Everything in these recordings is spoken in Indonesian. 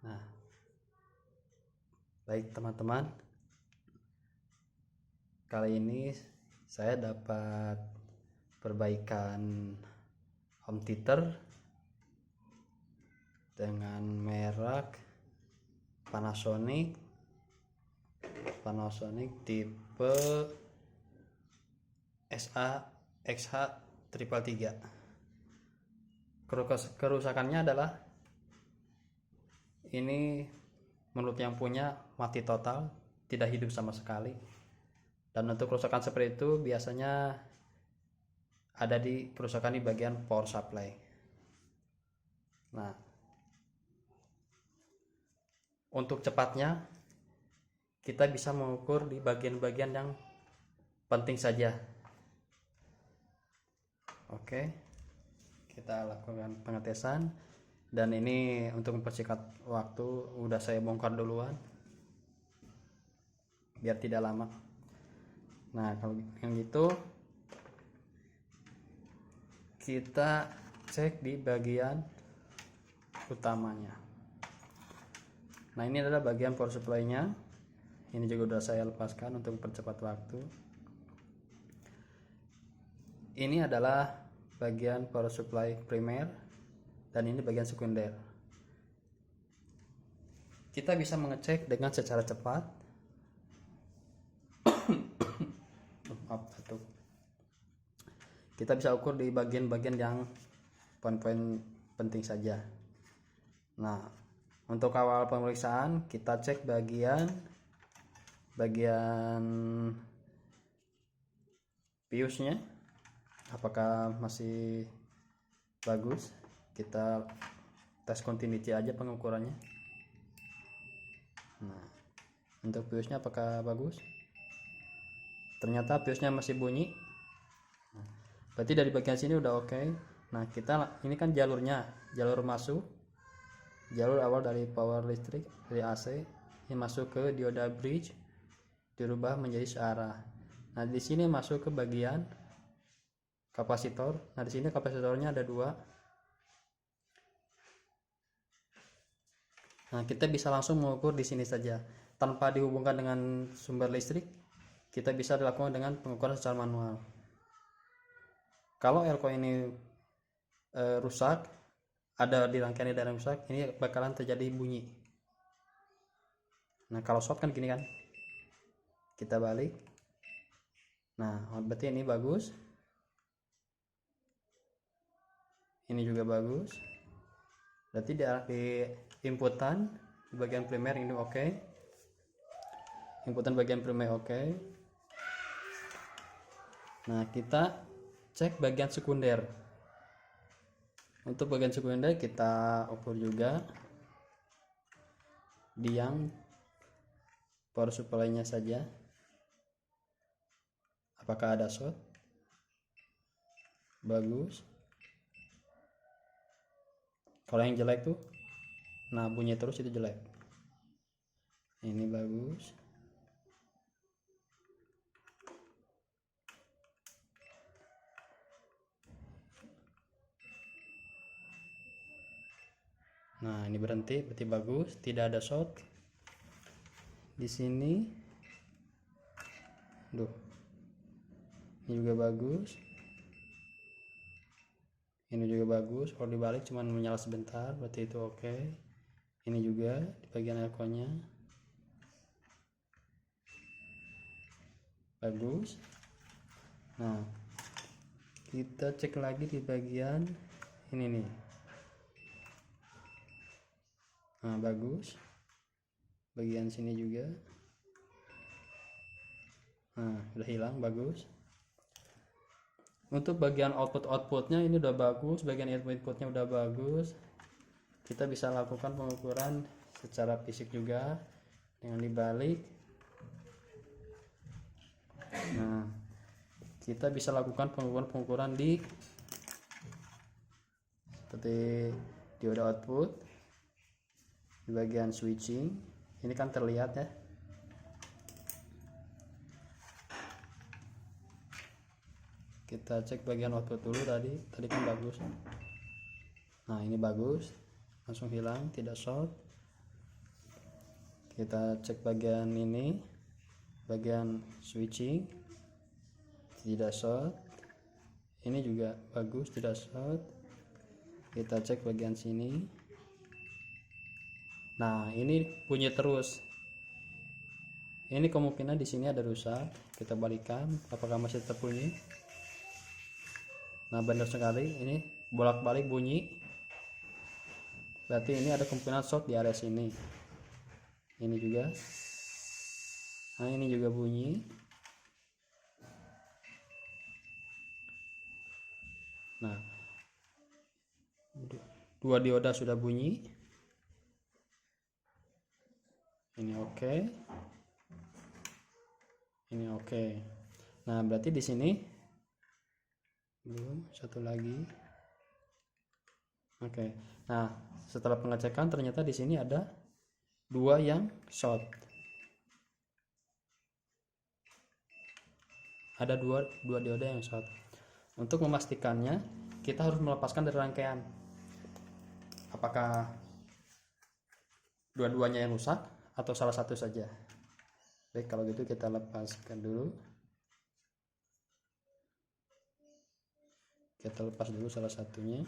Nah, baik teman-teman, kali ini saya dapat perbaikan home theater dengan merek Panasonic tipe SA XH 333. Kerusakannya adalah ini menurut yang punya mati total, tidak hidup sama sekali. Dan untuk kerusakan seperti itu biasanya ada di kerusakan di bagian power supply. Nah, untuk cepatnya kita bisa mengukur di bagian-bagian yang penting saja. Oke, kita lakukan pengetesan, dan ini untuk mempersingkat waktu udah saya bongkar duluan biar tidak lama. Nah, kalau yang gitu kita cek di bagian utamanya. Nah, ini adalah bagian power supply-nya. Ini juga udah saya lepaskan untuk mempercepat waktu. Ini adalah bagian power supply primer dan ini bagian sekunder. Kita bisa mengecek dengan secara cepat. Kita bisa ukur di bagian-bagian yang poin-poin penting saja. Nah, untuk awal pemeriksaan kita cek bagian fuse-nya apakah masih bagus. Kita tes continuity aja pengukurannya. Nah, untuk fuse-nya apakah bagus? Ternyata fuse-nya masih bunyi. Berarti dari bagian sini udah oke. Nah, kita ini kan jalurnya, jalur masuk, jalur awal dari power listrik dari AC ini masuk ke dioda bridge, dirubah menjadi searah. Nah, di sini masuk ke bagian kapasitor. Nah, di sini kapasitornya ada 2. Nah, kita bisa langsung mengukur di sini saja tanpa dihubungkan dengan sumber listrik. Kita bisa dilakukan dengan pengukuran secara manual. Kalau airco ini rusak, ada di rangkaian yang rusak, ini bakalan terjadi bunyi. Nah, kalau short kan gini kan, kita balik. Nah, berarti ini bagus, ini juga bagus. Berarti di inputan di bagian primer ini oke. Inputan bagian primer oke. Nah, kita cek bagian sekunder. Untuk bagian sekunder kita ukur juga di yang power supply-nya saja. Apakah ada short? Bagus. Kalau yang jelek tuh, nah bunyi terus itu jelek. Ini bagus. Nah, ini berhenti, berarti bagus, tidak ada short. Di sini, ini juga bagus. Ini juga bagus. Kalau dibalik cuma menyala sebentar, berarti itu oke. Ini juga di bagian airconnya bagus. Nah, kita cek lagi di bagian ini nih. Nah, bagus. Bagian sini juga. Nah, udah hilang, bagus. Untuk bagian outputnya ini udah bagus, bagian inputnya udah bagus. Kita bisa lakukan pengukuran secara fisik juga dengan dibalik. Nah, kita bisa lakukan pengukuran di seperti dioda output di bagian switching. Ini kan terlihat ya. Kita cek bagian output dulu, tadi kan bagus. Nah, ini bagus, langsung hilang, tidak short. Kita cek bagian ini, bagian switching tidak short. Ini juga bagus, tidak short. Kita cek bagian sini. Nah, ini bunyi terus. Ini kemungkinan di sini ada rusak. Kita balikan, apakah masih tetap bunyi? Nah, benar sekali, ini bolak-balik bunyi. Berarti ini ada kemungkinan short di area sini. Ini juga. Nah, ini juga bunyi. Nah, dua dioda sudah bunyi. Ini oke. Ini oke. Nah, berarti di sini belum, satu lagi. Oke. Nah, setelah pengecekan ternyata di sini ada dua yang short. Ada dua dioda yang short. Untuk memastikannya, kita harus melepaskan dari rangkaian. Apakah dua-duanya yang rusak atau salah satu saja? Baik, kalau gitu kita lepaskan dulu. Kita lepas dulu salah satunya.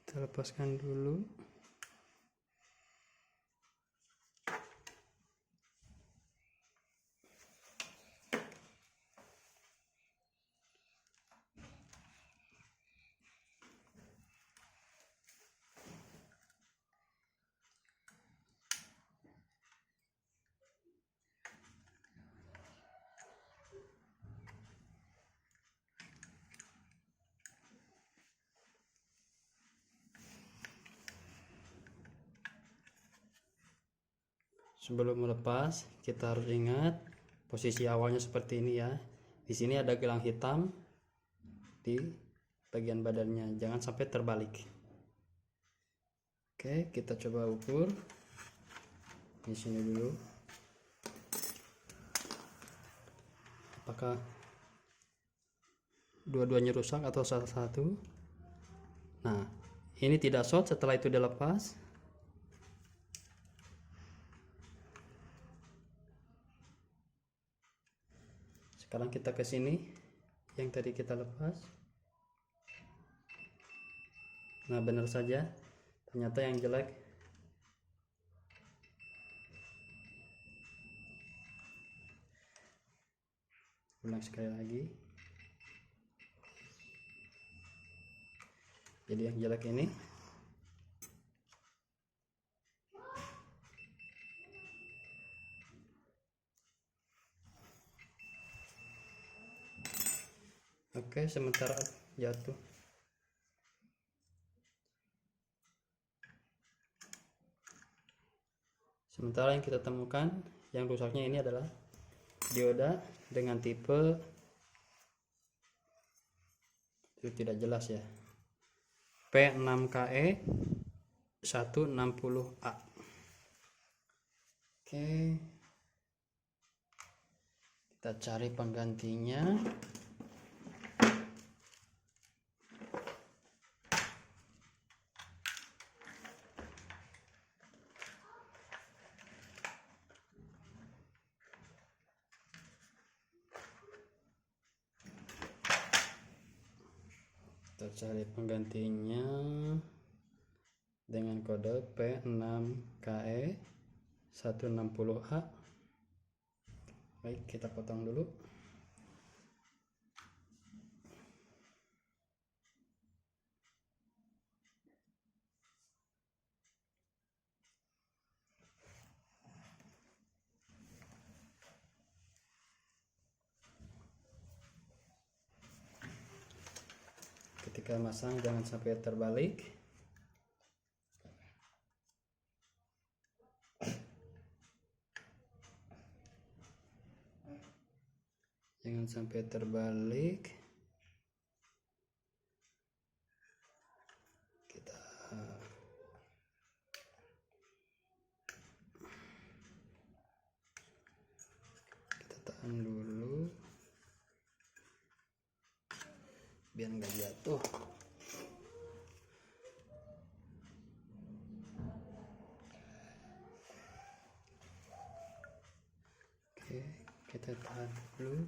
Kita lepaskan dulu. Sebelum melepas, kita harus ingat posisi awalnya seperti ini ya. Di sini ada gelang hitam di bagian badannya, jangan sampai terbalik. Oke, kita coba ukur di sini dulu. Apakah dua-duanya rusak atau salah satu? Nah, ini tidak short, setelah itu dilepas. Sekarang kita ke sini yang tadi kita lepas. Nah, benar saja, ternyata yang jelek ulang sekali lagi. Jadi yang jelek ini oke, sementara jatuh. Sementara yang kita temukan yang rusaknya ini adalah dioda dengan tipe itu tidak jelas ya, P6KE 160A. Oke, kita cari penggantinya. Kita cari penggantinya dengan kode P6KE 160A. Baik, kita potong dulu. ketika masang jangan sampai terbalik. Jangan sampai terbalik. Kita tahan dulu biar nggak jatuh. Oke, kita tahan dulu.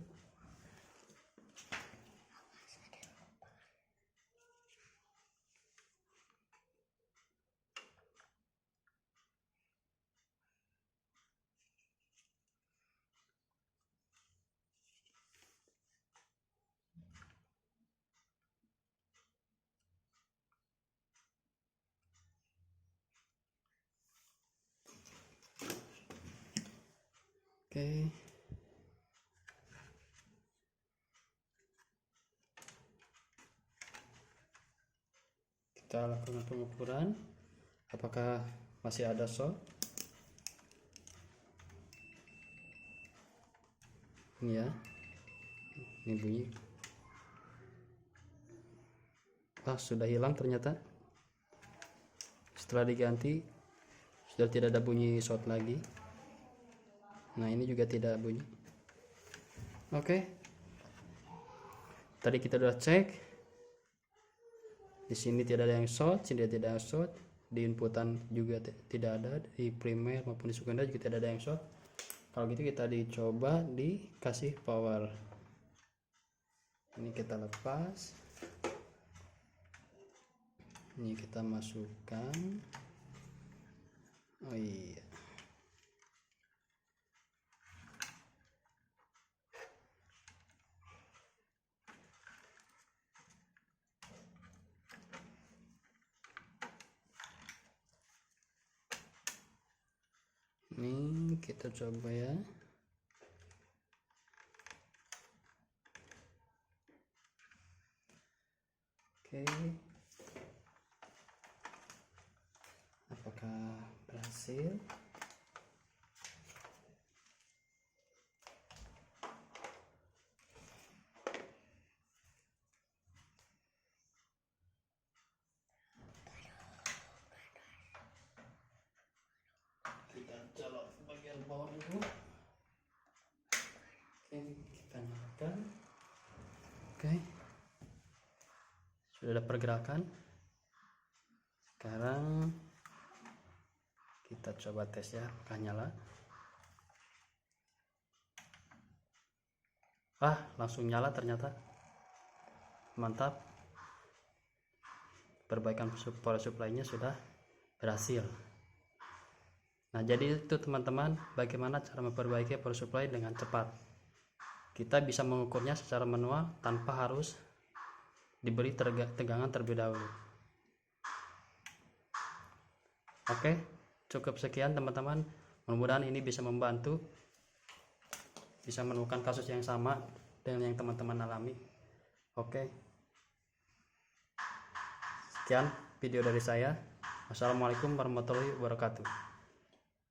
Oke. Kita lakukan pengukuran apakah masih ada short. Ini ya, ini bunyi. Sudah hilang ternyata. Setelah diganti sudah tidak ada bunyi short lagi. Nah, ini juga tidak bunyi. Oke. Tadi kita sudah cek. Di sini tidak ada yang short, sini tidak ada short, di inputan juga tidak ada, di primer maupun di sekunder juga tidak ada yang short. Kalau gitu kita dicoba dikasih power. Ini kita lepas. Ini kita masukkan. Oh iya. Ini kita coba ya. Oke. Apakah berhasil? Colok bagian bawah dulu. Oke, kita nyalakan. Oke, sudah ada pergerakan. Sekarang kita coba tes ya, apakah nyala. Langsung nyala ternyata. Mantap. Perbaikan power supply-nya sudah berhasil. Nah, jadi itu teman-teman, bagaimana cara memperbaiki power supply dengan cepat. Kita bisa mengukurnya secara manual tanpa harus diberi tegangan terlebih dahulu. Oke, cukup sekian teman-teman. Mudah-mudahan ini bisa membantu, bisa menemukan kasus yang sama dengan yang teman-teman alami. Oke, sekian video dari saya. Wassalamualaikum warahmatullahi wabarakatuh.